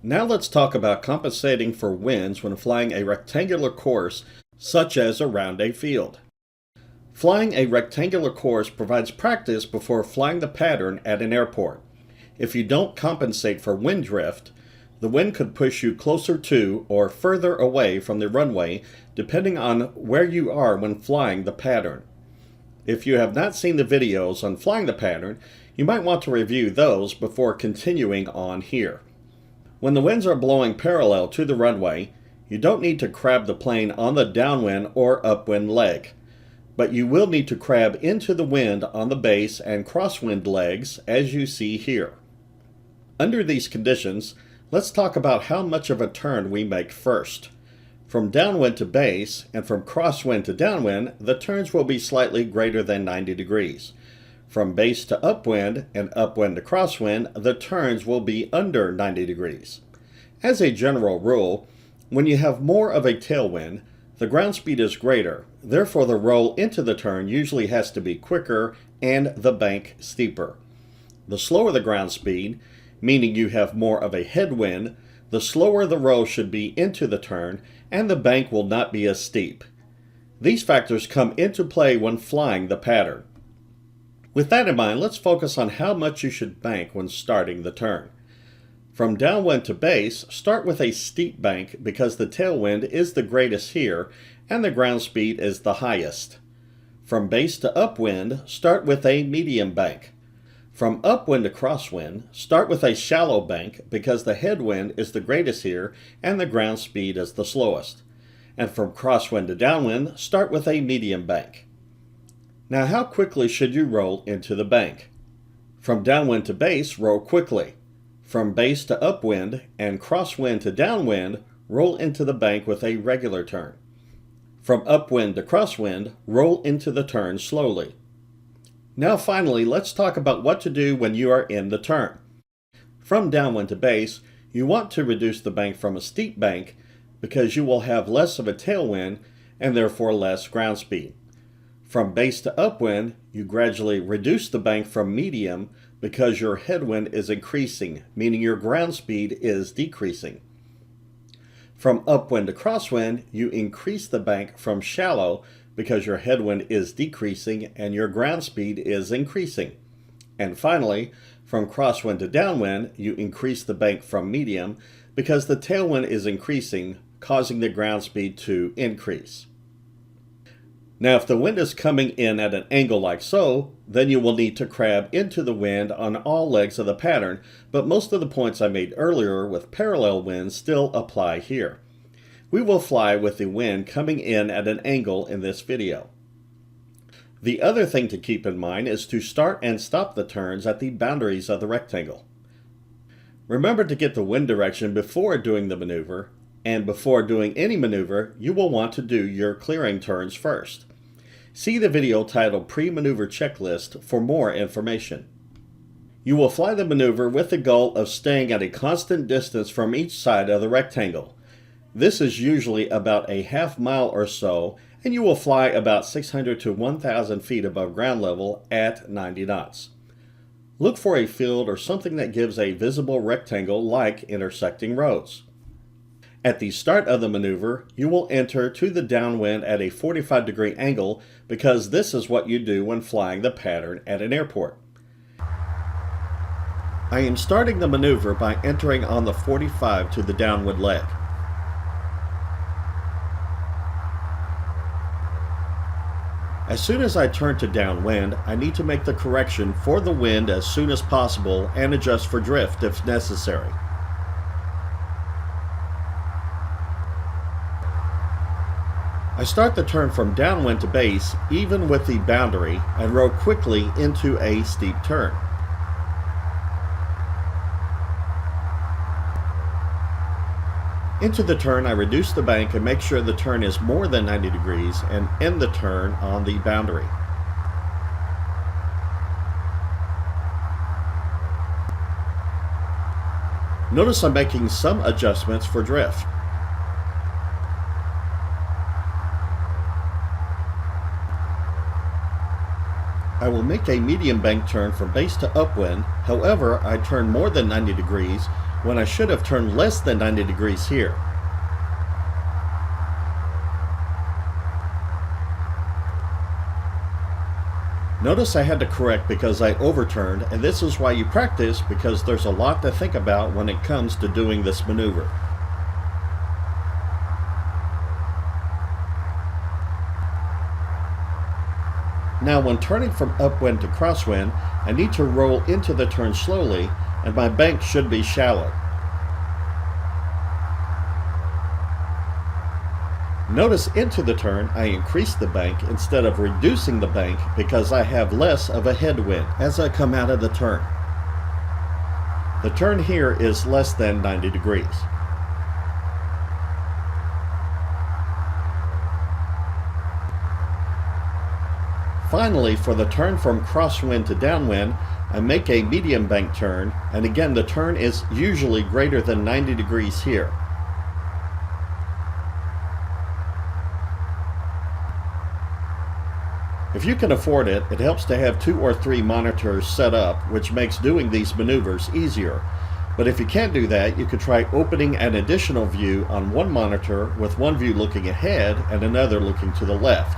Now let's talk about compensating for winds when flying a rectangular course such as around a field. Flying a rectangular course provides practice before flying the pattern at an airport. If you don't compensate for wind drift, the wind could push you closer to or further away from the runway depending on where you are when flying the pattern. If you have not seen the videos on flying the pattern, you might want to review those before continuing on here. When the winds are blowing parallel to the runway, you don't need to crab the plane on the downwind or upwind leg, but you will need to crab into the wind on the base and crosswind legs as you see here. Under these conditions, let's talk about how much of a turn we make first. From downwind to base and from crosswind to downwind, the turns will be slightly greater than 90 degrees. From base to upwind and upwind to crosswind, the turns will be under 90 degrees. As a general rule, when you have more of a tailwind, the ground speed is greater. Therefore, the roll into the turn usually has to be quicker and the bank steeper. The slower the ground speed, meaning you have more of a headwind, the slower the roll should be into the turn and the bank will not be as steep. These factors come into play when flying the pattern. With that in mind, let's focus on how much you should bank when starting the turn. From downwind to base, start with a steep bank because the tailwind is the greatest here and the ground speed is the highest. From base to upwind, start with a medium bank. From upwind to crosswind, start with a shallow bank because the headwind is the greatest here and the ground speed is the slowest. And from crosswind to downwind, start with a medium bank. Now, how quickly should you roll into the bank? From downwind to base, roll quickly. From base to upwind and crosswind to downwind, roll into the bank with a regular turn. From upwind to crosswind, roll into the turn slowly. Now finally, let's talk about what to do when you are in the turn. From downwind to base, you want to reduce the bank from a steep bank because you will have less of a tailwind and therefore less ground speed. From base to upwind, you gradually reduce the bank from medium because your headwind is increasing, meaning your ground speed is decreasing. From upwind to crosswind, you increase the bank from shallow because your headwind is decreasing and your ground speed is increasing. And finally, from crosswind to downwind, you increase the bank from medium because the tailwind is increasing, causing the ground speed to increase. Now, if the wind is coming in at an angle like so, then you will need to crab into the wind on all legs of the pattern, but most of the points I made earlier with parallel winds still apply here. We will fly with the wind coming in at an angle in this video. The other thing to keep in mind is to start and stop the turns at the boundaries of the rectangle. Remember to get the wind direction before doing the maneuver, and before doing any maneuver, you will want to do your clearing turns first. See the video titled Pre-Maneuver Checklist for more information. You will fly the maneuver with the goal of staying at a constant distance from each side of the rectangle. This is usually about a half mile or so, and you will fly about 600 to 1,000 feet above ground level at 90 knots. Look for a field or something that gives a visible rectangle like intersecting roads. At the start of the maneuver, you will enter to the downwind at a 45-degree angle because this is what you do when flying the pattern at an airport. I am starting the maneuver by entering on the 45 to the downwind leg. As soon as I turn to downwind, I need to make the correction for the wind as soon as possible and adjust for drift if necessary. I start the turn from downwind to base, even with the boundary, and roll quickly into a steep turn. Into the turn, I reduce the bank and make sure the turn is more than 90 degrees and end the turn on the boundary. Notice I'm making some adjustments for drift. I will make a medium bank turn from base to upwind. However, I turn more than 90 degrees when I should have turned less than 90 degrees here. Notice I had to correct because I overturned, and this is why you practice, because there's a lot to think about when it comes to doing this maneuver. Now when turning from upwind to crosswind, I need to roll into the turn slowly, and my bank should be shallow. Notice into the turn I increase the bank instead of reducing the bank because I have less of a headwind as I come out of the turn. The turn here is less than 90 degrees. Finally, for the turn from crosswind to downwind, I make a medium bank turn, and again the turn is usually greater than 90 degrees here. If you can afford it, it helps to have 2 or 3 monitors set up, which makes doing these maneuvers easier. But if you can't do that, you could try opening an additional view on one monitor with one view looking ahead and another looking to the left,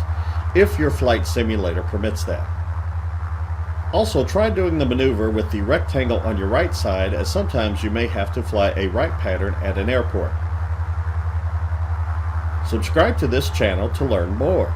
if your flight simulator permits that. Also, try doing the maneuver with the rectangle on your right side, as sometimes you may have to fly a right pattern at an airport. Subscribe to this channel to learn more.